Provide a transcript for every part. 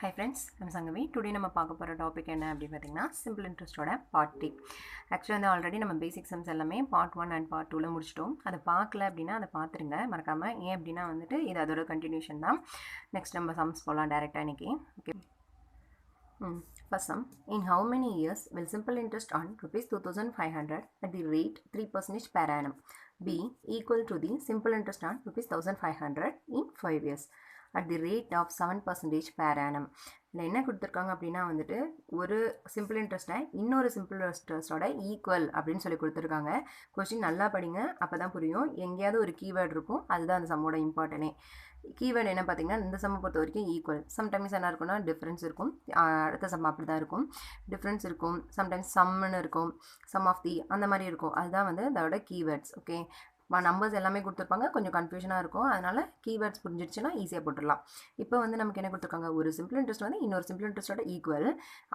Hi friends, I'm Sangavi. Today நம்ம பார்க்க போகிற டாபிக் என்ன அப்படின்னு பார்த்தீங்கன்னா சிம்பிள் இன்ட்ரெஸ்ட்டோட பார்ட் டி. ஆக்சுவலாக வந்து ஆல்ரெடி நம்ம பேசிக் சம்ஸ் எல்லாமே பார்ட் 1 அண்ட் பார்ட் 2ல முடிச்சிட்டோம். அதை பார்க்கல அப்படின்னா அதை பார்த்துருங்க மறக்காமல். ஏன் அப்படின்னா வந்துட்டு இது அதோட கண்டினியூஷன் தான். நெக்ஸ்ட் நம்ம சம்ஸ் போகலாம் டேரெக்டாக இன்னைக்கு. Okay. First sum. In how many years will simple interest on rupees 2500 at the rate 3% per annum be equal to the simple interest on rupees 1500 in 5 years at the rate of 7% per annum? இல்லை என்ன கொடுத்துருக்காங்க அப்படின்னா வந்துட்டு ஒரு simple இன்ட்ரெஸ்ட்டை இன்னொரு simple இன்ட்ரெஸ்ட்டோட equal அப்படின்னு சொல்லி கொடுத்துருக்காங்க. கொஸ்டின் நல்லா படிங்க, அப்போ தான் புரியும். எங்கேயாவது ஒரு கீவேர்டு இருக்கும், அதுதான் அந்த சம்மோட இம்பார்ட்டனே. கீவேர்டு என்ன பார்த்தீங்கன்னா இந்த சம்மை பொறுத்த வரைக்கும் ஈக்குவல். சம்டைம்ஸ் என்ன இருக்குன்னா டிஃப்ரென்ஸ் இருக்கும், அடுத்த சம் அப்படி தான் இருக்கும், டிஃப்ரென்ஸ் இருக்கும். சம்டைம்ஸ் சம்னு இருக்கும், சம் ஆஃப் தி அந்த மாதிரி இருக்கும். அதுதான் வந்து அதோட கீவேர்ட்ஸ். ஓகே, நம்பர்ஸ் எல்லாமே கொடுத்துருப்பாங்க, கொஞ்சம் கன்ஃபியூஷனாக இருக்கும். அதனால் கீவேர்ட்ஸ் புரிஞ்சிடுச்சுன்னா ஈஸியாக போட்டுடலாம். இப்போ வந்து நமக்கு என்ன கொடுத்துருக்காங்க, ஒரு சிம்பிள் இன்ட்ரெஸ்ட் வந்து இன்னொரு சிம்பிள் இன்ட்ரெஸ்ட்டோட ஈக்குவல்.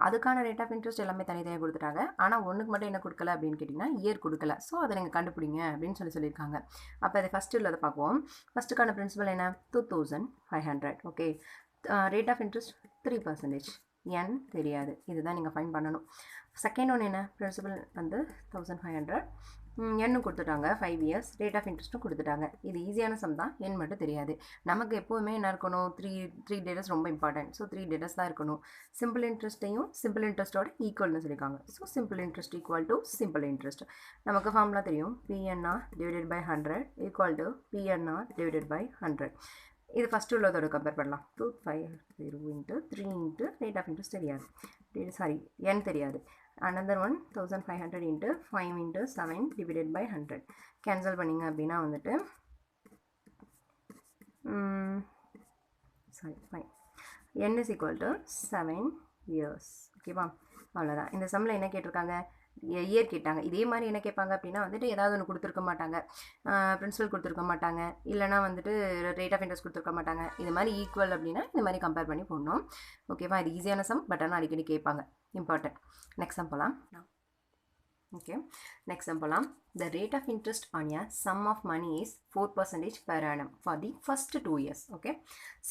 அதுக்கான ரேட் ஆஃப் இன்ட்ரெஸ்ட் எல்லாமே தனித்தனியாக கொடுத்துட்டாங்க. ஆனால் ஒன்றுக்கு மட்டும் என்ன கொடுக்கல அப்படின்னு கேட்டிங்கன்னா இயர் கொடுக்கல. ஸோ அதை நீங்கள் கண்டுபிடிங்க அப்படின்னு சொல்லியிருக்காங்க. அப்போ அதை ஃபஸ்ட்டு உள்ளதை பார்ப்போம். ஃபஸ்ட்டுக்கான பிரின்சிபல் என்ன, 2500. Okay, rate of interest 3%. N தெரியாது, இதுதான் நீங்கள் ஃபைன் பண்ணணும். செகண்ட் ஒன்று என்ன, பிரின்சிபல் வந்து 1500, என்னு கொடுத்துட்டாங்க. 5 இயர்ஸ் ரேட் ஆஃப் இன்ட்ரெஸ்ட்டும் கொடுத்துட்டாங்க. இது ஈஸியான சம் தான், என் மட்டும் தெரியாது. நமக்கு எப்போவுமே என்ன இருக்கணும், த்ரீ டேட்டஸ் ரொம்ப இம்பார்ட்டன்ட். ஸோ 3 டேட்டஸ் தான் இருக்கணும். சிம்பிள் இன்ட்ரெஸ்ட்டையும் சிம்பிள் இன்ட்ரெஸ்ட்டோட ஈக்குவல்னு சொல்லியிருக்காங்க. So simple interest equal to simple interest. நமக்கு ஃபார்முலா தெரியும், PNR divided by 100 equal to PNR divided by 100. இது ஃபஸ்ட்டு உள்ளதோட கம்பேர் பண்ணலாம். 250 into 3 into rate of interest தெரியாது, என் தெரியாது. another one 1500 into 5 into 7 divided by 100. Cancel பண்ணிங்க அப்படின்னா வந்துட்டு fine. n is equal to 7 years. ஓகேவா, அவ்வளோதான். இந்த சம்மில் என்ன கேட்டிருக்காங்க, இயர் கேட்டாங்க. இதே மாதிரி என்ன கேட்பாங்க அப்படின்னா வந்துட்டு ஏதாவது ஒன்று கொடுத்துருக்க மாட்டாங்க, பிரின்சிபல் கொடுத்துருக்க மாட்டாங்க, இல்லைனா வந்துட்டு ரேட் ஆஃப் இன்ட்ரெஸ்ட் கொடுத்துருக்க மாட்டாங்க. இது மாதிரி ஈக்குவல் அப்படின்னா இந்த மாதிரி கம்பேர் பண்ணி போடணும். ஓகேவா, இது ஈஸியான சம், பட் ஆனால் அடிக்கடி கேட்பாங்க, இம்பார்ட்டன்ட். நெக்ஸ்ட் சம் போகலாம். ஓகே, நெக்ஸ்ட் சம் போகலாம். The rate of interest on a sum of money is 4% per annum for the first 2 years. Okay,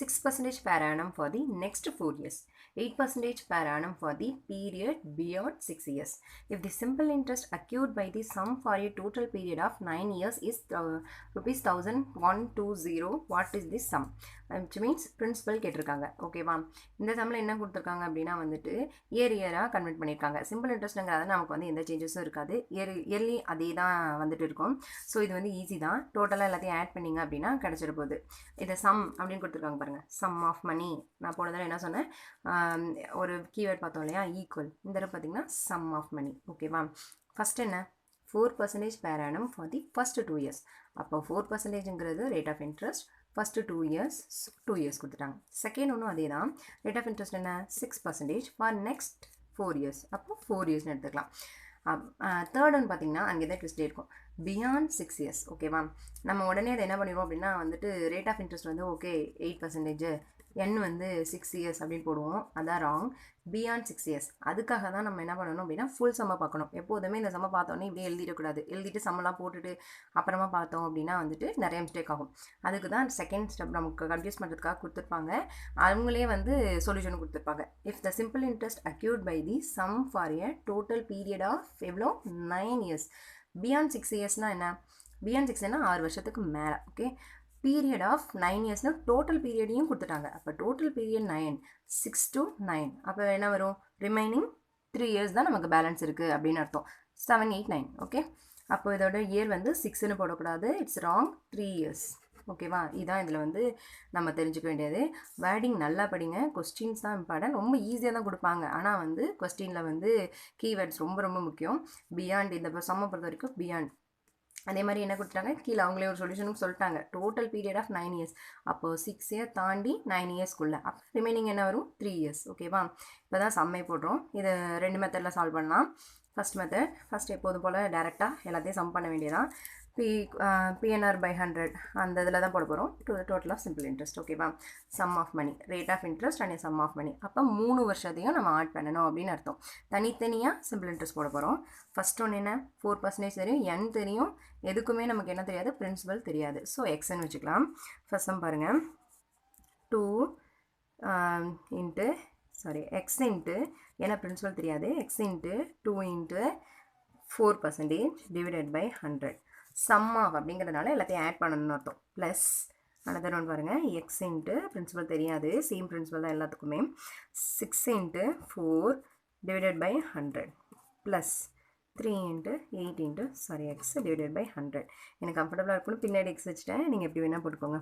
6% per annum for the next 4 years, 8% per annum for the period beyond 6 years. If the simple interest accrued by the sum for a total period of 9 years is rupees 1120, what is this sum? Which means principal கேட்டிருக்காங்க. ஓகேவா, இந்த சம்மில் என்ன கொடுத்துருக்காங்க அப்படின்னா வந்துட்டு இயராக convert பண்ணியிருக்காங்க. Simple இன்ட்ரெஸ்ட்டுங்கிறத நமக்கு வந்து எந்த சேஞ்சஸும் இருக்காது, இயர்லி அதே தான் வந்துட்டு இருக்கும். ஸோ இது வந்து ஈஸி தான். டோட்டலாக எல்லாத்தையும் ஆட் பண்ணிங்க அப்படின்னா கிடச்சிட போகுது. இதை சம் அப்படின்னு கொடுத்துருக்காங்க பாருங்கள், சம் ஆஃப் மணி. நான் போன தடவை என்ன சொன்னேன், ஒரு கீவேர்ட் பார்த்தோம் இல்லையா, ஈக்குவல். இந்த தடவை பார்த்தீங்கன்னா சம் ஆஃப் மணி. ஓகேவா, ஃபஸ்ட் என்ன, 4% per annum for the first 2 years. அப்போ 4%ங்கிறது rate of interest. First 2 years கொடுத்துட்டாங்க. செகண்ட் ஒன்றும் அதே தான், ரேட் ஆஃப் இன்ட்ரெஸ்ட் என்ன, 6% ஃபார் நெக்ஸ்ட் 4 இயர்ஸ். அப்போ 4 இயர்ஸ்னு எடுத்துக்கலாம். தேர்ட் ஒன்று பார்த்தீங்கன்னா அங்கே தான் ட்விஸ்டே இருக்கும், பியாண்ட் 6 இயர்ஸ். ஓகேவா, நம்ம உடனே அதை என்ன பண்ணிடுவோம் அப்படின்னா வந்துட்டு ரேட் ஆஃப் இன்ட்ரெஸ்ட் வந்து ஓகே 8%, என் வந்து 6 இயர்ஸ் அப்படின்னு போடுவோம். அதான் ராங். Beyond 6 years. அதுக்காக தான் நம்ம என்ன பண்ணணும் அப்படின்னா ஃபுல் சம்மை பார்க்கணும். எப்போதுமே இந்த சம்மை பார்த்தோன்னே இப்படியே எழுதிடக்கூடாது. எழுதிட்டு சம்மெல்லாம் போட்டுட்டு அப்புறமா பார்த்தோம் அப்படின்னா வந்துட்டு நிறைய மிஸ்டேக் ஆகும். அதுக்கு தான் செகண்ட் ஸ்டெப் நமக்கு கன்ஃபியூஸ் பண்ணுறதுக்காக கொடுத்துருப்பாங்க. அவங்களே வந்து சொல்யூஷன் கொடுத்துருப்பாங்க. If the simple interest accrued by the sum for a total period of எவ்வளோ 9 இயர்ஸ். பியாண்ட் 6 இயர்ஸ்னால் என்ன, பியாண்ட் 6னா 6 வருஷத்துக்கு மேலே. ஓகே, பீரியட் ஆஃப் 9 இயர்ஸ்னு டோட்டல் பீரியடையும் கொடுத்துட்டாங்க. அப்போ டோட்டல் பீரியட் 9, 6 to 9. அப்போ என்ன வரும், ரிமைனிங் 3 இயர்ஸ் தான் நமக்கு பேலன்ஸ் இருக்குது அப்படின்னு அர்த்தம். 7, 8, 9. ஓகே, அப்போ இதோட இயர் வந்து 6ன்னு போடக்கூடாது, இட்ஸ் ராங், 3 இயர்ஸ். ஓகேவா, இதுதான் இதில் வந்து நம்ம தெரிஞ்சுக்க வேண்டியது. வேர்டிங் நல்லா படிங்க, கொஸ்டின்ஸ் தான் இம்பார்ட்டன்ட். ரொம்ப ஈஸியாக தான் கொடுப்பாங்க, ஆனால் வந்து கொஸ்டினில் வந்து கீவேர்ட்ஸ் ரொம்ப ரொம்ப முக்கியம். பியாண்ட், இந்த சம்மை பொறுத்த வரைக்கும் பியாண்ட். அதே மாதிரி என்ன கொடுத்துட்டாங்க, கீழே அவங்களே ஒரு சொல்யூஷனும் சொல்லிட்டாங்க, டோட்டல் பீரியட் ஆஃப் 9 இயர்ஸ். அப்போது 6 இயர் தாண்டி 9 இயர்ஸ்க்குள்ளே, அப்போ ரிமைனிங் என்ன வரும், 3 இயர்ஸ். ஓகேவா, இப்போ தான் சம்மை போடுறோம். இதை 2 மெத்தடில் சால்வ் பண்ணலாம். ஃபஸ்ட் மெத்தட், ஃபஸ்ட் எப்போதும் போல் டேரெக்டாக எல்லாத்தையும் சம் பண்ண வேண்டியதான். பிஎன்ஆர் பை 100 அந்த இதில் தான் போட போகிறோம். Total of simple interest. ஓகேவா, sum of money, rate of interest and sum of money. அப்போ 3 வருஷத்தையும் நம்ம ஆட் பண்ணணும் அப்படின்னு அர்த்தம். தனித்தனியாக சிம்பிள் இன்ட்ரெஸ்ட் போட போகிறோம். ஃபஸ்ட் ஒன்று என்ன, 4% தெரியும், என் தெரியும், எதுக்குமே நமக்கு என்ன தெரியாது, பிரின்சிபல் தெரியாது. ஸோ எக்ஸ்ன்னு வச்சுக்கலாம். ஃபஸ்ட் சம் பாருங்கள், 2 into சாரி எக்ஸ் இன்ட்டு ஏன்னா பிரின்சிபல் தெரியாது x into 2 into 4% divided by 100 sum of அப்படிங்கிறதுனால எல்லாத்தையும் ஆட் பண்ணணும்னு அர்த்தம் ப்ளஸ் another ஒன் பாருங்கள் எக்ஸ் இன்ட்டு பிரின்சிபல் தெரியாது சேம் பிரின்சிபல் தான் எல்லாத்துக்குமே 6 into 4 divided by 100 plus 3 into 8 into sorry x divided by 100 எனக்கு கம்ஃபர்டபுளாக இருக்கணும் பின்னாடி எக்ஸ் வச்சுட்டேன் நீங்கள் எப்படி வேணால் போட்டுக்கோங்க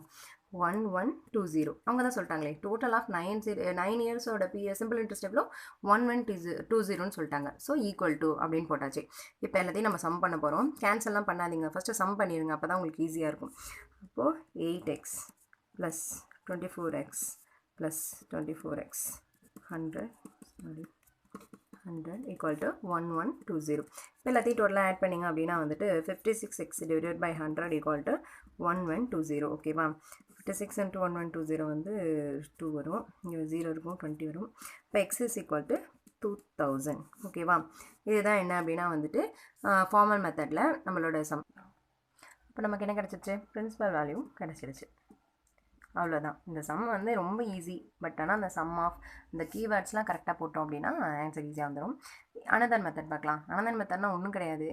1120 அவங்க தான் சொல்லிட்டாங்களே டோட்டல் ஆஃப் 9 இயர்ஸோட சிம்பிள் இன்ட்ரெஸ்ட் எவ்வளோ 1120ன்னு சொல்லிட்டாங்க ஸோ ஈக்குவல் டு அப்படின்னு போட்டாச்சு இப்போ எல்லாத்தையும் நம்ம சம் பண்ண போகிறோம் கேன்சல்லாம் பண்ணாதீங்க ஃபஸ்ட்டு சம் பண்ணிடுங்க அப்போ தான் உங்களுக்கு ஈஸியாக இருக்கும் அப்போது 8x plus 24x plus 24x 100 equal to 1120 இப்போ எல்லாத்தையும் டோட்டலாக ஆட் பண்ணிங்க அப்படின்னா வந்துட்டு 56x divided by 100 equal to 1120 ஓகேவா 56 இன்ட்டு 1120 வந்து 2 வரும் இங்கே 0 இருக்கும் 20 வரும் இப்போ x இஸ் ஈக்குவல் டு 2000 ஓகேவா இதுதான் என்ன அப்படின்னா வந்துட்டு ஃபார்மல் மெத்தடில் நம்மளோட சம் இப்போ நமக்கு என்ன கிடச்சிச்சு பிரின்சிபல் வேல்யூ கிடச்சிருச்சு அவ்வளோதான் இந்த சம் வந்து ரொம்ப ஈஸி பட் ஆனால் அந்த சம் ஆஃப் இந்த கீவேர்ட்ஸ்லாம் கரெக்டாக போட்டோம் அப்படின்னா ஆன்சர் ஈஸியாக வந்துடும் அனதர் மெத்தட் பார்க்கலாம் அனதர் மெத்தட்னா ஒன்றும் கிடையாது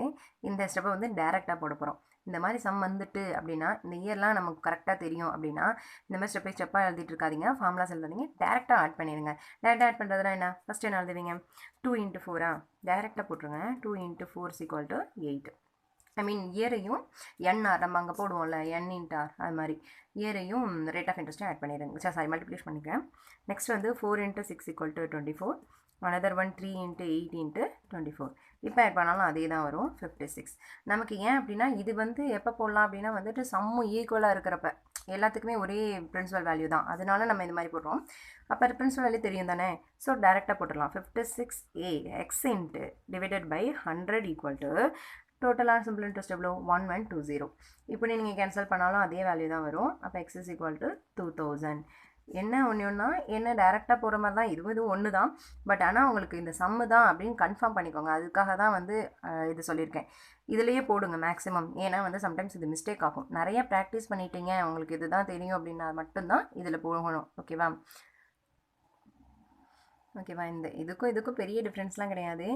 இந்த ஸ்டெப்பை வந்து டேரெக்டாக போட போகிறோம் இந்த மாதிரி சம் வந்துட்டு அப்படின்னா இந்த இயர்லாம் நமக்கு கரெக்டாக தெரியும் அப்படின்னா இந்த மாதிரி ஸ்டெப்பாக எழுதிட்டு இருக்காதிங்க ஃபார்முலாஸ் எழுதாதீங்க டேரெக்டாக ஆட் பண்ணிடுங்க டேரெக்டாக ஆட் பண்ணுறதுனா என்ன ஃபஸ்ட்டு என்ன எழுதுவீங்க 2 இன்ட்டு 4 டேரெக்டாக போட்டுருங்க 2 into 4 equal to 8 I mean இயரையும் என்ஆர் நம்ம அங்கே போடுவோம்ல என் இன்ட் ஆர் அது மாதிரி இயரையும் ரேட் ஆஃப் இன்ட்ரெஸ்ட்டும் ஆட் பண்ணிடுங்க சாரி மல்டிப்ளிகேஷன் பண்ணிக்கிறேன் நெக்ஸ்ட் வந்து 4 into 6 equal to 24 another one 3 into 8 into 24 இப்போ ஆட் பண்ணாலும் அதே தான் வரும் 56 நமக்கு ஏன் அப்படின்னா இது வந்து எப்போ போடலாம் அப்படின்னா வந்துட்டு சம்மும் ஈக்குவலாக இருக்கிறப்ப எல்லாத்துக்குமே ஒரே பிரின்சிபல் வேல்யூ தான் அதனால நம்ம இந்த மாதிரி போடுறோம் அப்போ பிரின்சிபல் வேல்யூ தெரியும் தானே ஸோ டேரெக்டாக போட்டுடலாம் 56a x into divided by 100 equal to டோட்டலாக சிம்பிள் இன்ட்ரெஸ்ட் எவ்வளோ 1120 இப்படி நீங்கள் கேன்சல் பண்ணாலும் அதே வேல்யூ தான் வரும் அப்போ எக்ஸ் இஸ் ஈக்குவல் டு 2000 என்ன ஒன்றுன்னா என்ன டேரெக்டாக போகிற மாதிரி தான் இதுவும் ஒன்று தான் பட் ஆனால் உங்களுக்கு இந்த சம்மு தான் அப்படின்னு கன்ஃபார்ம் பண்ணிக்கோங்க அதுக்காக தான் வந்து இது சொல்லியிருக்கேன் இதுலேயே போடுங்க மேக்ஸிமம் ஏன்னா வந்து சம்டைம்ஸ் இது மிஸ்டேக் ஆகும் நிறைய ப்ராக்டிஸ் பண்ணிட்டீங்க உங்களுக்கு இது தான் தெரியும் அப்படின்னா மட்டும்தான் இதில் போகணும் ஓகேவா ஓகேவா இந்த இதுக்கும் பெரிய டிஃப்ரென்ஸ்லாம் கிடையாது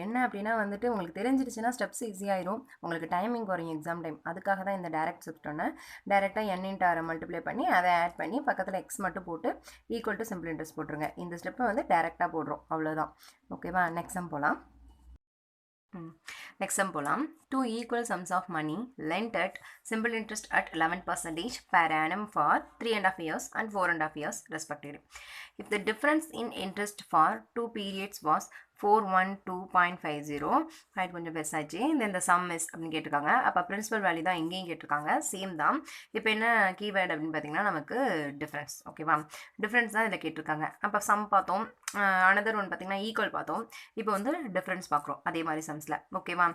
என்ன அப்படின்னா வந்துட்டு உங்களுக்கு தெரிஞ்சிருச்சுன்னா ஸ்டெப்ஸ் ஈஸியாகிடும் உங்களுக்கு டைமிங் குறையும் எக்ஸாம் டைம் அதுக்காக தான் இந்த டேரெக்ட் ஸ்டெப்டோன்னு டேரெக்டாக என் இன்ட்டு ஆரை மல்டிப்ளை பண்ணி அதை ஆட் பண்ணி பக்கத்தில் எக்ஸ் மட்டும் போட்டு ஈக்குவல் டு சிம்பிள் இன்ட்ரெஸ்ட் போட்டுருங்க இந்த ஸ்டெப்பை வந்து டேரெக்டாக போடுறோம் அவ்வளோதான் ஓகேவா நெக்ஸ்ட் சம் போகலாம் Next sum போலாம் 2 equal sums of money lent at simple interest at 11% per annum for 3.5 years and 4.5 years respectively. If the difference in interest for 2 periods was 412.50 right கொஞ்சம் பெருசாச்சு then the sum is அப்படின்னு கேட்டிருக்காங்க அப்போ principal value தான் இங்கேயும் கேட்டிருக்காங்க same தான் இப்போ என்ன கீவேர்டு அப்படின்னு பார்த்தீங்கன்னா நமக்கு டிஃப்ரென்ஸ் ஓகேவா டிஃப்ரென்ஸ் தான் இதில் கேட்டிருக்காங்க அப்போ சம் பார்த்தோம் அனதர் ஒன் பார்த்தீங்கன்னா ஈக்குவல் பார்த்தோம் இப்போ வந்து டிஃப்ரென்ஸ் பார்க்குறோம் அதே மாதிரி சம்ஸில் ஓகேவா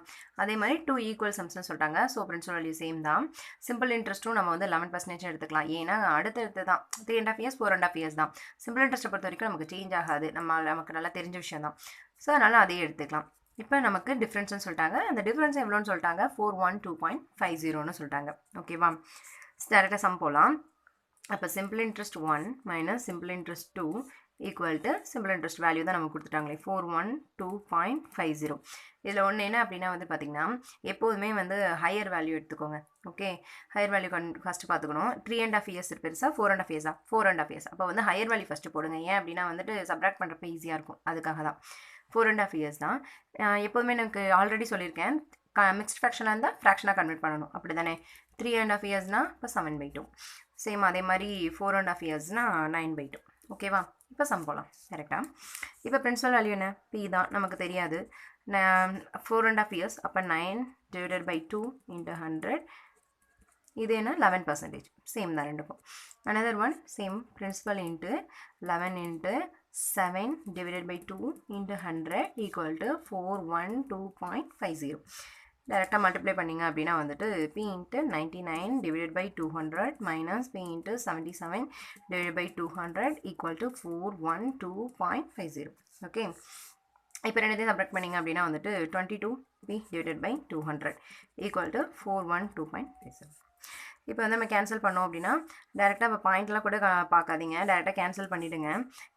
அதே மாதிரி 2 ஈக்குவல் சம்ஸ்னு சொல்லிட்டாங்க ஸோ பிரின்சிபல் வேல்யூ சேம் தான் சிம்பிள் இன்ட்ரெஸ்ட்டும் நம்ம வந்து 11% எடுத்துக்கலாம் ஏன்னா அடுத்தடுத்து தான் 3.5 years 4.5 years தான் சிம்பிள் இன்ட்ரெஸ்ட்டை பொறுத்த வரைக்கும் நமக்கு சேஞ்ச் ஆகாது நமக்கு நல்லா தெரிஞ்ச விஷயம் தான் ஸோ அதனால் அதையே எடுத்துக்கலாம் இப்போ நமக்கு டிஃப்ரென்ஸ்னு சொல்லிட்டாங்க அந்த டிஃப்ரென்ஸ் எவ்வளோன்னு சொல்லிட்டாங்க 412.50ன்னு சொல்லிட்டாங்க ஓகேவா டேரெக்டாக சம் போகலாம் அப்போ simple interest 1 minus simple interest 2 equal to simple interest value தான் நமக்கு கொடுத்துட்டாங்களே 412.50 இதில் ஒன்று என்ன அப்படின்னா வந்து பார்த்திங்கன்னா எப்போதுமே வந்து ஹையர் வேல்யூ எடுத்துக்கோங்க ஓகே ஹையர் வேல்யூ ஃபஸ்ட்டு பார்த்துக்கணும் 3.5 years பெருசாக 4.5 years 4.5 years அப்போ வந்து ஹையர் வேல்யூ ஃபஸ்ட்டு போடுங்க ஏன் அப்படின்னா வந்துட்டு சப்ராக்ட் பண்ணுறப்ப ஈஸியாக இருக்கும் அதுக்காக தான் 4.5 years தான் எப்போதுமே எனக்கு ஆல்ரெடி சொல்லியிருக்கேன் மிக்ஸ்ட் ஃப்ராக்ஷனாக இருந்தால் ஃப்ராக்ஷனாக கன்வெர்ட் பண்ணணும் அப்படி தானே 3.5 yearsனால் இப்போ 7/2 சேம் அதே மாதிரி 4.5 yearsனால் 9/2 ஓகேவா இப்போ சம் போகலாம் கரெக்டாக இப்போ பிரின்சிபல் வேல்யூ என்ன பி தான் நமக்கு தெரியாது 4.5 years அப்போ 9 டிவைடட் பை 2 இன்ட்டு 100 இது என்ன 11% சேம் தான் ரெண்டுக்கும் another one same principal into 11 into 7 divided by 2 into 100 equal to 412.50 டேரெக்டாக மல்டிப்ளை பண்ணிங்க அப்படின்னா வந்துட்டு p into 99 divided by 200 minus p into 77 divided by 200 equal to 412.50 okay இப்போ ரெண்டுத்தையும் சப்ராக்ட் பண்ணிங்க அப்படின்னா வந்துட்டு 22p divided by 200 equal to 412.50 இப்போ வந்து நம்ம கேன்சல் பண்ணோம் அப்படின்னா டேரெக்டாக இப்போ பாயிண்ட்லாம் கூட பார்க்காதீங்க, டேரெக்டாக கேன்சல் பண்ணிவிடுங்க.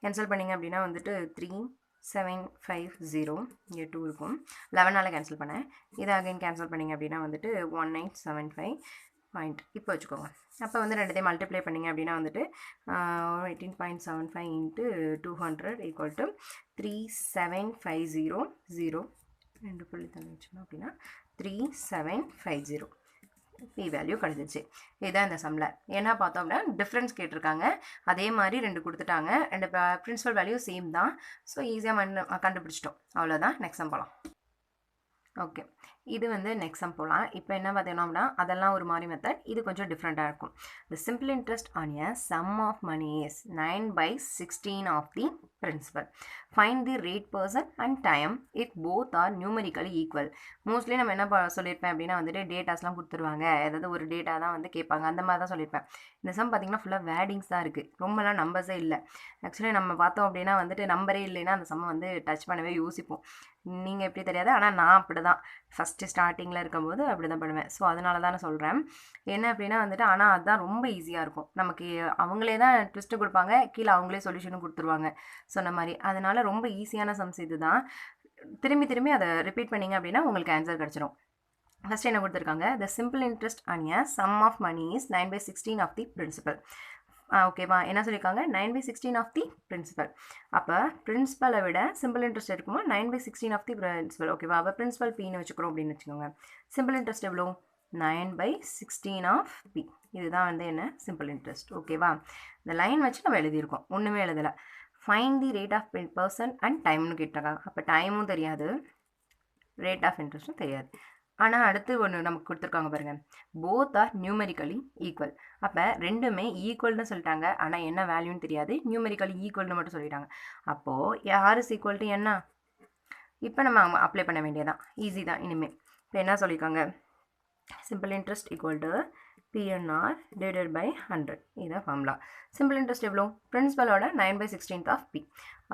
கேன்சல் பண்ணிங்க அப்படின்னா வந்துட்டு 3750 இங்கே 2 இருக்கும், 11ஆல் கேன்சல் பண்ணேன். இதை அகைன் கேன்சல் பண்ணிங்க அப்படின்னா வந்துட்டு 1975 பாயிண்ட் இப்போ வச்சுக்கோங்க. அப்போ வந்து ரெண்டுத்தையும் மல்டிப்ளை பண்ணிங்க அப்படின்னா வந்துட்டு 18.75 இன்ட்டு 200 ஈக்குவல் டு 3750 ரெண்டு புள்ளி தள்ளி வச்சோம் அப்படின்னா 3750 பி வேல்யூ கிடச்சிச்சு. இதுதான் இந்த சம்மில். ஏன்னா பார்த்தோம் அப்படின்னா டிஃப்ரென்ஸ் கேட்டிருக்காங்க, அதே மாதிரி ரெண்டு கொடுத்துட்டாங்க, ரெண்டு பிரின்சிபல் வேல்யூ சேம் தான். ஸோ ஈஸியாக கண்டுபிடிச்சிட்டோம். அவ்வளோதான். நெக்ஸ்ட் சம் போகலாம். ஓகே, இது வந்து நெக்ஸ்ட் சம் போகலாம். இப்போ என்ன பார்த்தீங்கன்னா அதெல்லாம் ஒரு மாதிரி மெத்தட், இது கொஞ்சம் டிஃப்ரெண்ட்டாக இருக்கும். The simple interest on a sum of money is 9/16 of the principal. Find the rate, person and time if both are numerically equal. Mostly நம்ம என்ன சொல்லியிருப்பேன் அப்படின்னா வந்துட்டு டேட்டாஸ்லாம் கொடுத்துருவாங்க, ஏதாவது ஒரு டேட்டா தான் வந்து கேட்பாங்க, அந்த மாதிரி தான் சொல்லியிருப்பேன். இந்த சம் பார்த்திங்கன்னா ஃபுல்லாக வேர்டிங்ஸ் தான் இருக்குது, ரொம்பலாம் நம்பர்ஸே இல்லை. ஆக்சுவலி நம்ம பார்த்தோம் அப்படின்னா வந்துட்டு நம்பரே இல்லைன்னா அந்த சம்மை வந்து டச் பண்ணவே யோசிப்போம். நீங்கள் எப்படி தெரியாது, ஆனால் நான் அப்படி தான் ஃபஸ்ட்டு ஸ்டார்டிங்கில் இருக்கும்போது அப்படி தான் பண்ணுவேன். ஸோ அதனால தான் நான் சொல்கிறேன். என்ன அப்படின்னா வந்துட்டு ஆனால் அதுதான் ரொம்ப ஈஸியாக இருக்கும் நமக்கு. அவங்களே தான் ட்விஸ்ட்டு கொடுப்பாங்க, கீழே அவங்களே சொல்யூஷனும் கொடுத்துருவாங்க சொன்ன மாதிரி. அதனால் ரொம்ப ஈஸியான சம்ஸ் இது தான். திரும்பி திரும்பி அதை ரிப்பீட் பண்ணிங்க அப்படின்னா உங்களுக்கு ஆன்சர் கிடச்சிரும். ஃபஸ்ட்டு என்ன கொடுத்துருக்காங்க, the simple interest on a sum of money is 9/16 of the principal. ஓகேவா, என்ன சொல்லியிருக்காங்க, 9/16 ஆஃப் தி பிரின்சிபல். அப்போ பிரின்சிபலை விட சிம்பிள் இன்ட்ரெஸ்ட் இருக்குமா 9/16 ஆஃப் தி பிரின்சிபல். ஓகேவா, அப்போ பிரின்சிபல் பின்னு வச்சுக்கிறோம் அப்படின்னு வச்சுக்கோங்க. சிம்பிள் இன்ட்ரெஸ்ட் எவ்வளோ, 9/16 ஆஃப் பி. இதுதான் வந்து என்ன சிம்பிள் இன்ட்ரெஸ்ட். ஓகேவா, இந்த லைன் வச்சு நம்ம எழுதியிருக்கோம், ஒன்றுமே எழுதலை. Find the rate of percent and டைம்னு கேட்டிருக்காங்க. அப்போ டைமும் தெரியாது, ரேட் ஆஃப் இன்ட்ரெஸ்ட்டும் தெரியாது. ஆனால் அடுத்து ஒன்று நமக்கு கொடுத்துருக்காங்க பாருங்கள், போத் ஆர் நியூமெரிக்கலி ஈக்குவல். அப்போ ரெண்டுமே ஈக்குவல்னு சொல்லிட்டாங்க, ஆனால் என்ன வேல்யூன்னு தெரியாது, நியூமெரிக்கலி ஈக்குவல்னு மட்டும் சொல்லிட்டாங்க. அப்போது யார் இஸ் ஈக்குவல் டு என்ன, இப்போ நம்ம அப்ளை பண்ண வேண்டியதான், ஈஸி தான் இனிமேல். இப்போ என்ன சொல்லியிருக்காங்க, simple interest equal to PNR divided by 100. இதுதான் ஃபார்முலா. சிம்பிள் இன்ட்ரெஸ்ட் எவ்வளோ, பிரின்சிபலோட 9/16 ஆஃப் பி.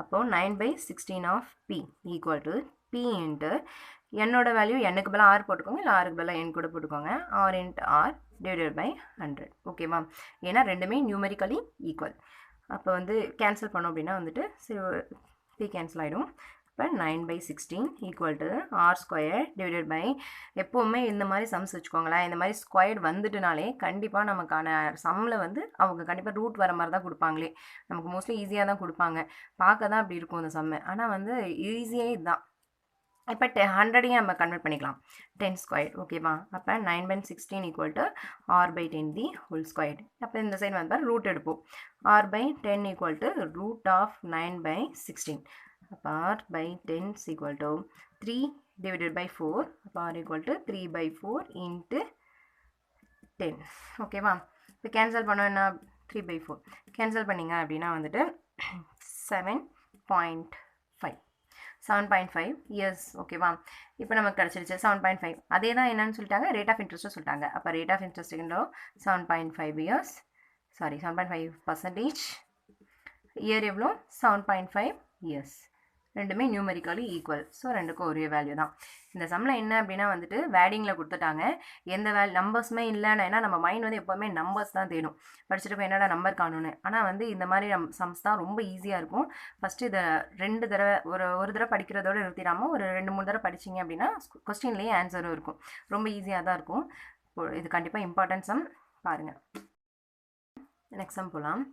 அப்போது 9/16 of P equal to P into என்னோட வேல்யூ என்னுக்கு பதிலாக ஆர் போட்டுக்கோங்க, இல்லை ஆருக்கு பதிலாக என் கூட போட்டுக்கோங்க, R into R divided by 100. ஓகேவா, ஏன்னா ரெண்டுமே நியூமெரிக்கலி ஈக்குவல். அப்போ வந்து கேன்சல் பண்ணோம் அப்படின்னா வந்துட்டு பி கேன்சல் ஆகிடும். இப்போ 9/16 equal to R square divided by, எப்போவுமே இந்த மாதிரி சம்ஸ் வச்சுக்கோங்களேன், இந்த மாதிரி ஸ்கொயர்டு வந்துட்டுனாலே கண்டிப்பாக நமக்கான சம்மில் வந்து அவங்க கண்டிப்பாக ரூட் வர மாதிரி தான் கொடுப்பாங்களே. நமக்கு மோஸ்ட்லி ஈஸியாக தான் கொடுப்பாங்க, பார்க்க தான் அப்படி இருக்கும் இந்த சம்மு, ஆனால் வந்து ஈஸியே இதுதான். இப்போ 100ஐயும் நம்ம கன்வெர்ட் பண்ணிக்கலாம், 10 ஸ்கொயர். ஓகேவா, அப்போ 9/16 equal to r/10 the whole square. அப்போ இந்த சைடு வந்து ரூட் எடுப்போம், r/10 equal to root of 9/16. அப்போ r/10 equal to 3 divided by 4. அப்போ r ஈக்குவல் டு 3/4 இன்ட்டு 10. ஓகேவா, இப்போ கேன்சல் பண்ணோம், என்ன 3/4 கேன்சல் பண்ணிங்க அப்படின்னா வந்துட்டு 7.5 இயர்ஸ். ஓகேவா, இப்போ நமக்கு கிடச்சிருச்சு 7.5. அதே தான் என்னன்னு சொல்லிட்டாங்க, ரேட் ஆஃப் இன்ட்ரெஸ்ட்டும் சொல்லிட்டாங்க. அப்போ rate of interest 7.5 years, sorry 7.5%. Year எவ்வளோ, 7.5 இயர்ஸ். ரெண்டுமே நியூமெரிக்கலி ஈக்குவல். ஸோ ரெண்டுக்கும் ஒரே வேல்யூ தான். இந்த சம்மில் என்ன அப்படின்னா வந்துட்டு வேடிங்கில் கொடுத்துட்டாங்க, எந்த நம்பர்ஸுமே இல்லைன்னா, ஏன்னா நம்ம மைண்ட் வந்து எப்போவுமே நம்பர்ஸ் தான் தேடும், படிச்சுட்டு என்னடா நம்பர் காணுன்னு. ஆனால் வந்து இந்த மாதிரி சம்ஸ் தான் ரொம்ப ஈஸியாக இருக்கும். ஃபஸ்ட்டு இதை 2 தடவை ஒரு தடவை படிக்கிறதோடு நிறுத்திடாமல் ஒரு 2-3 தடவை படிச்சிங்க அப்படின்னா கொஸ்டின்லேயே ஆன்சரும் இருக்கும், ரொம்ப ஈஸியாக தான் இருக்கும். இது கண்டிப்பாக இம்பார்ட்டன்ட் சம், பாருங்கள். நெக்ஸ்ட் சம் போகலாம்.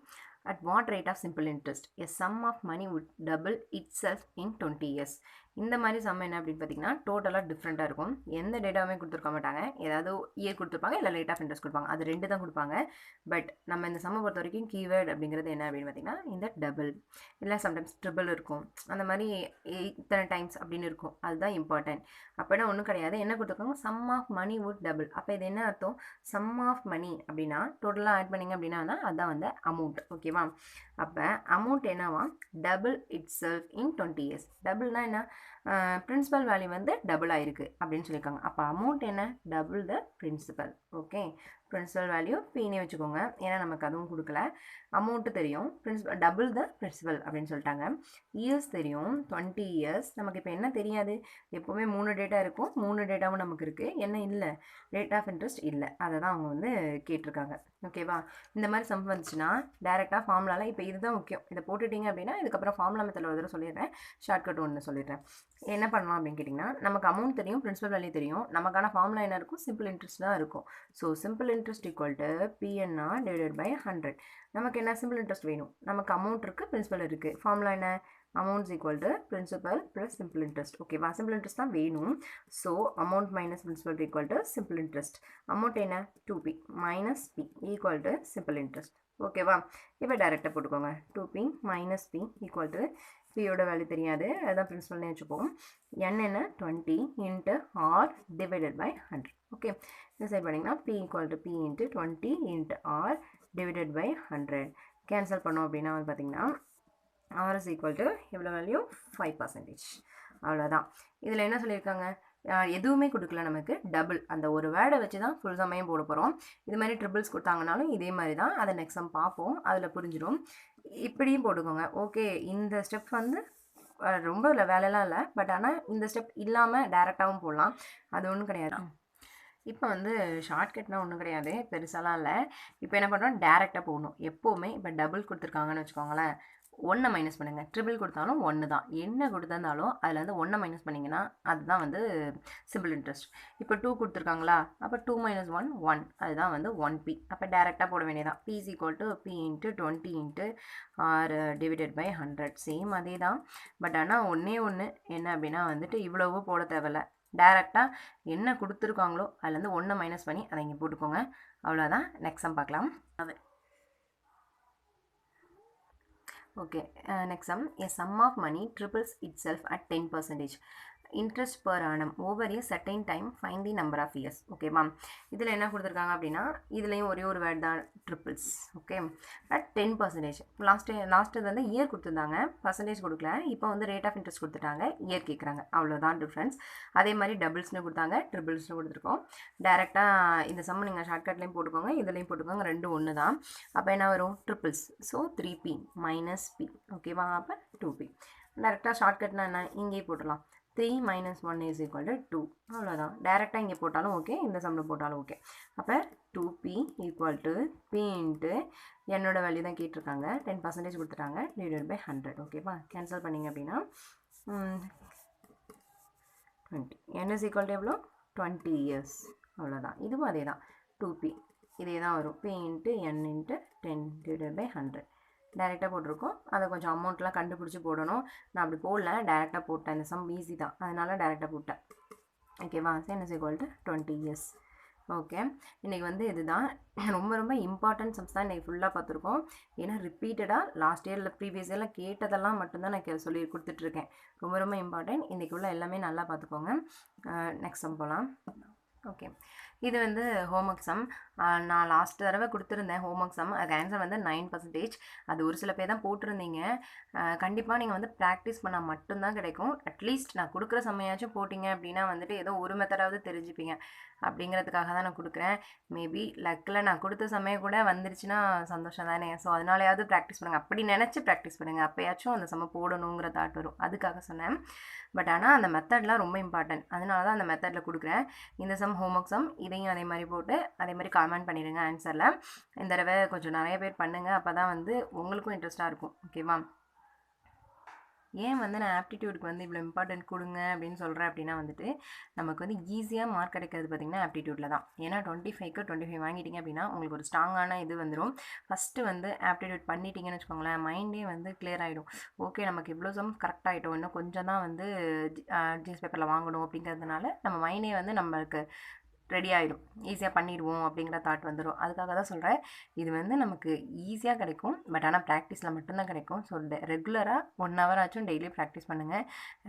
At what rate of simple interest a sum of money would double itself in 20 years? இந்த மாதிரி சம் என்ன அப்படின்னு பார்த்தீங்கன்னா டோட்டலாக டிஃப்ரெண்ட்டாக இருக்கும். எந்த டேட்டாவுமே கொடுத்துருக்க மாட்டாங்க, ஏதாவது இயர் கொடுத்துருப்பாங்க, இல்லை ரேட் ஆஃப் இன்ட்ரெஸ்ட் கொடுப்பாங்க, அது 2 தான் கொடுப்பாங்க. பட் நம்ம இந்த சம்மை பொறுத்த வரைக்கும் கீவேர்டு அப்படிங்கிறது என்ன அப்படின்னு பார்த்தீங்கன்னா இந்த டபுள், இல்லை சம்டைம்ஸ் ட்ரிபிள் இருக்கும், அந்த மாதிரி இத்தனை டைம்ஸ் அப்படின்னு இருக்கும், அதுதான் இம்பார்ட்டன்ட். அப்படின்னா ஒன்றும் கிடையாது, என்ன கொடுத்துருக்காங்க, sum of money would double. அப்போ இது என்ன அர்த்தம், சம் ஆஃப் மணி அப்படின்னா டோட்டலாக ஆட் பண்ணிங்க அப்படின்னா அதுதான் வந்து அமௌண்ட். ஓகேவா, அப்போ அமௌண்ட் என்னவா, double itself in 20 years. டபுள்னா என்ன, பிரின்சிபல் வேல்யூ வந்து டபுள் ஆயிருக்கு அப்படின்னு சொல்லியிருக்காங்க. அப்போ அமௌண்ட் என்ன, double the principal. Okay, principal value பின்னே வச்சுக்கோங்க, ஏன்னா நமக்கு அதுவும் கொடுக்கல. அமௌண்ட்டு தெரியும், டபுள் த பிரின்சிபல் அப்படின்னு சொல்லிட்டாங்க. இயர்ஸ் தெரியும் 20 இயர்ஸ். நமக்கு இப்போ என்ன தெரியாது, எப்போவுமே 3 டேட்டா இருக்கும், 3 டேட்டாவும் நமக்கு இருக்குது. என்ன இல்லை, ரேட் ஆஃப் இன்ட்ரெஸ்ட் இல்லை, அதை தான் அவங்க வந்து கேட்டிருக்காங்க. ஓகேவா? இந்த மாதிரி சம் வந்துச்சுன்னா டேரெக்டாக ஃபார்முலாவில் இப்போ இதுதான் முக்கியம். இதை போட்டுட்டிங்க அப்படின்னா இதுக்கப்புறம் ஃபார்முலா மெத்தடில் ஒரு தடவை சொல்லிடுறேன், ஷார்ட்கட் ஒன்று சொல்லிடுறேன். என்ன பண்ணலாம் அப்படின்னு கேட்டிங்கன்னா, நமக்கு அமௌண்ட் தெரியும், பிரின்சிபல் வேல்யூ தெரியும், நமக்கான ஃபார்முலா என்ன இருக்கும், சிம்பிள் இன்ட்ரெஸ்ட் தான் இருக்கும். So simple interest equal to PNR divided by 100. நமக்கு என்ன சிம்பிள் இன்ட்ரெஸ்ட் வேணும், நமக்கு அமௌண்ட் இருக்குது, பிரின்சிபல் இருக்குது. ஃபார்முலா என்ன, amounts equal to principal plus simple interest. ஓகேவா? சிம்பிள் இன்ட்ரெஸ்ட் தான் வேணும். So amount minus principal equal to simple interest. Amount என்ன, 2P minus P equal to simple interest. ஓகேவா? இப்போ டைரெக்டாக போட்டுக்கோங்க. 2P minus P equal to பியோட வேல்யூ தெரியாது, அதுதான் பிரின்சிபல்னே வச்சுப்போம். n என்ன 20 into R divided by 100. Okay, இந்த சைட் பண்ணிங்கன்னா P equal to P into 20 into R divided by 100. Cancel பண்ணோம் அப்படின்னா வந்து பார்த்தீங்கன்னா R is equal to எவ்வளோ வேல்யூ, 5%. அவ்வளோதான். இதில் என்ன சொல்லியிருக்காங்க, எதுவுமே கொடுக்கல நமக்கு, டபுள் அந்த ஒரு வேர்டை வச்சு தான் ஃபுல் சமையும் போட போகிறோம். இது மாதிரி ட்ரிபிள்ஸ் கொடுத்தாங்கனாலும் இதே மாதிரி தான், அதை நெக்ஸ்ட் சம் பார்ப்போம், அதில் புரிஞ்சிடும். இப்படியும் போட்டுக்கோங்க. ஓகே, இந்த ஸ்டெப் வந்து ரொம்ப இல்லை, வேலைலாம் இல்லை, பட் ஆனால் இந்த ஸ்டெப் இல்லாமல் டேரெக்டாகவும் போடலாம், அது ஒன்றும் கிடையாது. இப்போ வந்து ஷார்ட்கட்னால் ஒன்றும் கிடையாது, பெருசாலாம் இல்லை. இப்போ என்ன பண்ணுறோம், டேரெக்டாக போகணும் எப்போவுமே. இப்போ டபுள் கொடுத்துருக்காங்கன்னு வச்சுக்கோங்களேன், 1 மைனஸ் பண்ணுங்கள். ட்ரிபிள் கொடுத்தாலும் 1 தான், என்ன கொடுத்தாலும் அதில் வந்து 1 மைனஸ் பண்ணிங்கன்னா அதுதான் வந்து சிம்பிள் இன்ட்ரெஸ்ட். இப்போ 2 கொடுத்துருக்காங்களா, அப்போ 2 மைனஸ் 1 1, அதுதான் வந்து 1P. அப்போ டேரெக்டாக போட வேண்டியதான். P is equal to P into 20 into R divided by 100. Same அதே தான், பட் ஆனால் ஒன்றே ஒன்று என்ன அப்படின்னா வந்துட்டு இவ்வளவு போட தேவையில்ல. டேரெக்டாக என்ன கொடுத்துருக்காங்களோ அதுலேருந்து 1 மைனஸ் பண்ணி அதை இங்கே போட்டுக்கோங்க, அவ்வளோதான். நெக்ஸ்ட் சம் பார்க்கலாம். அது okay, next sum, a sum of money triples itself at 10%. interest per annum over a certain time, find the number of years. Okay ma'am, இதில் என்ன கொடுத்துருக்காங்க அப்படின்னா இதுலேயும் ஒரே ஒரு வேர்ட் தான், ட்ரிபிள்ஸ். Okay, at 10%. லாஸ்ட்டு வந்து இயர் கொடுத்துருந்தாங்க, பர்சன்டேஜ் கொடுக்கல. இப்போ வந்து ரேட் ஆஃப் இன்ட்ரெஸ்ட் கொடுத்துட்டாங்க, இயர் கேட்குறாங்க, அவ்வளோதான் டிஃப்ரென்ஸ். அதே மாதிரி டபுள்ஸ்னு கொடுத்தாங்க, ட்ரிபிள்ஸ்னு கொடுத்துருக்கோம். டேரெக்டாக இந்த சம் நீங்கள் ஷார்ட்கட்லேயும் போட்டுக்கோங்க, இதுலேயும் போட்டுக்கோங்க, ரெண்டும் ஒன்று தான். அப்போ என்ன வரும், triples. So 3P minus P. ஓகேவா? அப்போ 2P. டேரெக்டாக ஷார்ட்கட்னா என்ன, இங்கேயே போட்டுடலாம். 3 minus 1 is equal to 2. அவ்வளோதான். டேரெக்டாக இங்கே போட்டாலும் ஓகே, இந்த சம்மில் போட்டாலும் ஓகே. அப்போ 2P equal to P into என்னோட வேல்யூ தான் கேட்டிருக்காங்க, 10% கொடுத்துட்டாங்க, டிவைடட் பை 100. ஓகேவா? கேன்சல் பண்ணிங்க அப்படின்னா 20. n is equal to எவ்வளோ, 20 years. அவ்வளோதான். இதுவும் அதே தான், 2P இதே தான் வரும். P into n into 10 divided by 100. டேரெக்டாக போட்டிருக்கோம், அதை கொஞ்சம் அமௌண்ட்லாம் கண்டுபிடிச்சி போடணும். நான் அப்படி போடல, டேரெக்டாக போட்டேன். இந்த சம் ஈஸி தான், அதனால் டேரெக்டாக போட்டேன். ஓகேவா? n is equal to 20 years. Okay, இன்றைக்கி வந்து இதுதான் ரொம்ப ரொம்ப இம்பார்ட்டன்ட் சம்ஸ் தான் இன்றைக்கி ஃபுல்லாக பார்த்துருக்கோம். ஏன்னா ரிப்பீட்டடாக லாஸ்ட் இயரில் ப்ரீவியஸ் இயரில் கேட்டதெல்லாம் மட்டும்தான் நான் சொல்லி கொடுத்துட்ருக்கேன். ரொம்ப ரொம்ப இம்பார்ட்டன்ட். இன்றைக்கி உள்ள எல்லாமே நல்லா பார்த்துக்கோங்க. நெக்ஸ்ட் சம் போகலாம். ஓகே, இது வந்து ஹோம்ஒர்க் சம். நான் லாஸ்ட் தடவை கொடுத்துருந்தேன் ஹோம்ஒர்க் சம், அதுக்கு ஆன்சர் வந்து 9%. அது ஒரு சில பேர் தான் போட்டிருந்தீங்க. கண்டிப்பாக நீங்கள் வந்து ப்ராக்டிஸ் பண்ணால் மட்டும்தான் கிடைக்கும். அட்லீஸ்ட் நான் கொடுக்குற சமையாச்சும் போட்டிங்க அப்படின்னா வந்துட்டு ஏதோ ஒரு மெத்தடாவது தெரிஞ்சுப்பீங்க அப்படிங்கிறதுக்காக தான் நான் கொடுக்குறேன். மேபி லக்கில் நான் கொடுத்த சமயம் கூட வந்துருச்சுன்னா சந்தோஷம் தானே. ஸோ அதனாலையாவது ப்ராக்டிஸ் பண்ணுங்கள், அப்படி நினச்சி ப்ராக்டிஸ் பண்ணுங்கள், அப்போயாச்சும் அந்த சம போடணுங்கிற தாட் வரும், அதுக்காக சொன்னேன். பட் ஆனால் அந்த மெத்தட்லாம் ரொம்ப இம்பார்ட்டன்ட், அதனால தான் அந்த மெத்தடில் கொடுக்குறேன். இந்த சம் ஹோம்ஒர்க் சம், இதையும் அதே மாதிரி போட்டு அதே மாதிரி கமெண்ட் பண்ணிடுங்க ஆன்சரில். இந்த தடவை கொஞ்சம் நிறைய பேர் பண்ணுங்கள், அப்போ தான் வந்து உங்களுக்கும் இன்ட்ரெஸ்ட்டாக இருக்கும். ஓகேவா? ஏன் வந்து நான் ஆப்டிடியூடுக்கு வந்து இவ்வளோ இம்பார்ட்டன்ட் கொடுங்க அப்படின்னு சொல்கிறேன் அப்படின்னா வந்துட்டு நமக்கு வந்து ஈஸியாக மார்க் கிடைக்கிறது பார்த்திங்கன்னா ஆப்டிடியூட்டில் தான். ஏன்னா 25க்கு 25 வாங்கிட்டீங்க அப்படின்னா உங்களுக்கு ஒரு ஸ்ட்ராங்கான இது வந்துடும். ஃபஸ்ட்டு வந்து ஆப்டிடியூட் பண்ணிட்டீங்கன்னு வச்சுக்கோங்களேன், மைண்டே வந்து கிளியர் ஆகிடும். ஓகே, நமக்கு இவ்வளோ சம் கரெக்ட் ஆகிட்டோம், இன்னும் கொஞ்சம் தான் வந்து ஜிஎஸ் பேப்பரில் வாங்கணும் அப்படிங்கிறதுனால நம்ம மைண்டே வந்து நம்மளுக்கு ரெடி ஆகிடும், ஈஸியாக பண்ணிடுவோம் அப்படிங்கிற தாட் வந்துடும். அதுக்காக தான் சொல்கிறேன், இது வந்து நமக்கு ஈஸியாக கிடைக்கும், பட் ஆனால் ப்ராக்டிஸில் மட்டும்தான் கிடைக்கும். ஸோ ரெகுலராக 1 hour ஆச்சும் டெய்லி ப்ராக்டிஸ் பண்ணுங்கள்.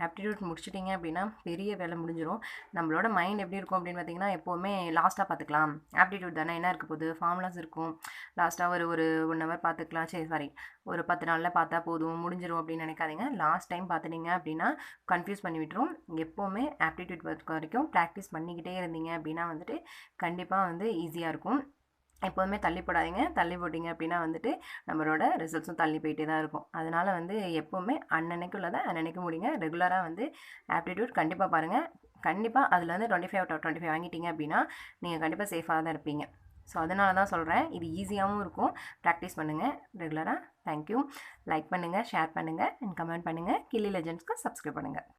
ஆப்டிடியூட் முடிச்சிட்டிங்க அப்படின்னா பெரிய வேலை முடிஞ்சிடும். நம்மளோட மைண்ட் எப்படி இருக்கும் அப்படின்னு பார்த்தீங்கன்னா, எப்போவுமே லாஸ்ட்டாக பார்த்துக்கலாம், ஆப்டிடியூட் தானே என்ன இருக்க போகுது, ஃபார்முலாஸ் இருக்கும், லாஸ்ட்டாக ஒரு 1 hour பார்த்துக்கலாம், சரி ஒரு 10 நாளில் பார்த்தா போதும் முடிஞ்சிடும் அப்படின்னு நினைக்காதீங்க. லாஸ்ட் டைம் பார்த்துட்டீங்க அப்படின்னா கன்ஃபியூஸ் பண்ணி விட்டுரும். எப்போவுமே ஆப்டிடியூட் வரைக்கும் ப்ராக்டிஸ் பண்ணிக்கிட்டே இருந்தீங்க அப்படின்னா வந்துட்டு கண்டிப்பாக வந்து ஈஸியாக இருக்கும். எப்போதுமே தள்ளி போடாதீங்க. தள்ளி போட்டிங்க அப்படின்னா வந்துட்டு நம்மளோட ரிசல்ட்ஸும் தள்ளி போயிட்டே தான் இருக்கும். அதனால் வந்து எப்போவுமே அன்னன்னைக்கு உள்ளதை அன்னன்னைக்கு முடிங்க. ரெகுலராக வந்து ஆப்டிடியூட் கண்டிப்பாக பாருங்கள். கண்டிப்பாக அதில் வந்து 25 out of 25 வாங்கிட்டீங்க அப்படின்னா நீங்கள் கண்டிப்பாக சேஃபாக தான் இருப்பீங்க. ஸோ அதனால தான் சொல்கிறேன். இது ஈஸியாகவும் இருக்கும். ப்ராக்டிஸ் பண்ணுங்கள் ரெகுலராக. தேங்க்யூ. லைக் பண்ணுங்கள், ஷேர் பண்ணுங்கள் அண்ட் கமெண்ட் பண்ணுங்கள். கில்லி லெஜெண்ட்ஸ்க்கு சப்ஸ்கிரைப் பண்ணுங்கள்.